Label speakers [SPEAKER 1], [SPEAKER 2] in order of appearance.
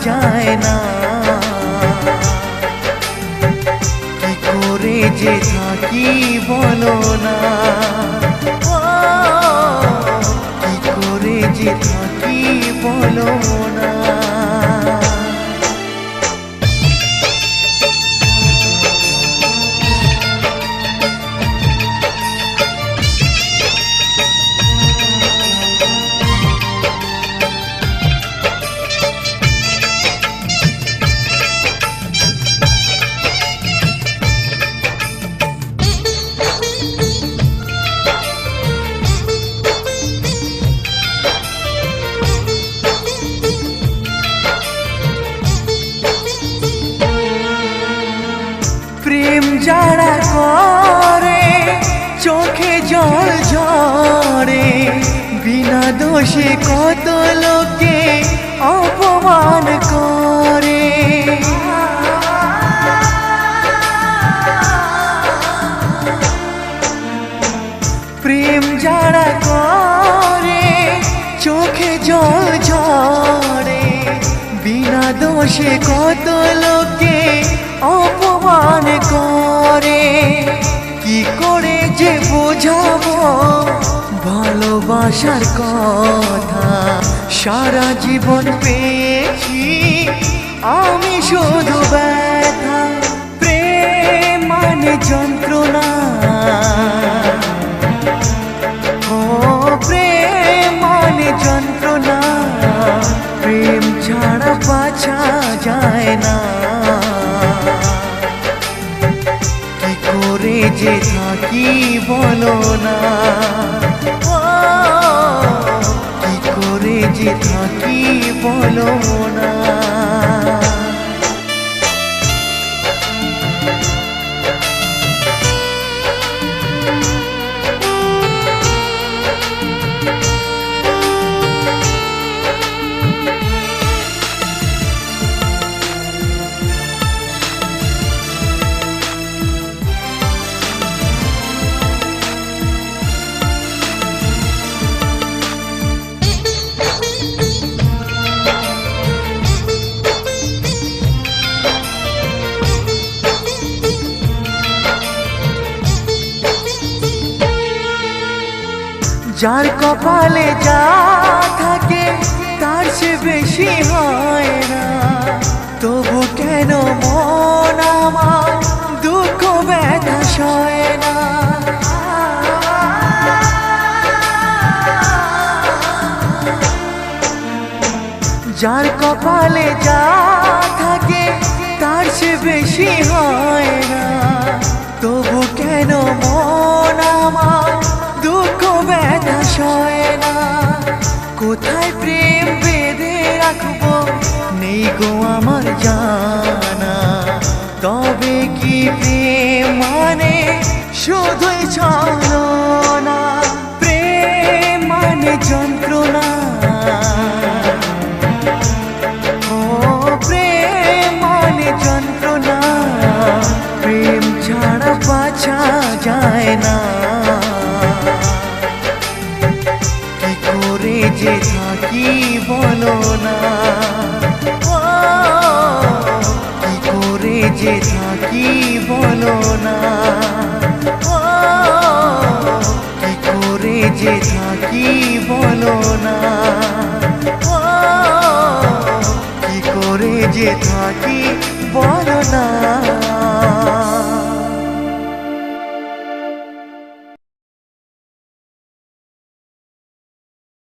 [SPEAKER 1] যায় না। কি করে যে থাকি বলো না, কি করে যে থাকি বলো না। প্রেম যারা করে চোখে জল ঝরে, বিনা দোষে কত লোকে অপমান করে। প্রেম যারা করে চোখে জল ঝরে, বিনা দোষে কত লোকে অপমান করে। কি করে যে বোঝাবো ভালোবাসার কথা, সারা জীবন পেয়েছি আমি শুধু ব্যথা। প্রেম মানে যন্ত্রণা, ও প্রেম মানে যন্ত্রণা, প্রেম ছাড়া বাঁচা যায় না। কি করে যে থাকি বলো না, কি করে যে থাকি বলো না। যার কপালে যা থাকে তার সে বেশি হয় না, তবু কেন মন আমার দুঃখ ব্যথা সয় না। যার কপালে যা থাকে তার সে বেশি হয় না, তবু কেন মন আমার দুঃখ ব্যথা সয় না। কোথায় প্রেম বেঁধে রাখবো নেই গো আমার জানা, তবে কি প্রেম মানে শুধুই ছলনা। প্রেম মানে যন্ত্রণা, ও প্রেম মানে যন্ত্রণা, প্রেম ছাড়া বাঁচা যায় না। কি করে যে থাকি বলো না, কি করে যে থাকি বলো না, কি করে যে থাকি বলো না, কি করে যে থাকি বলো না।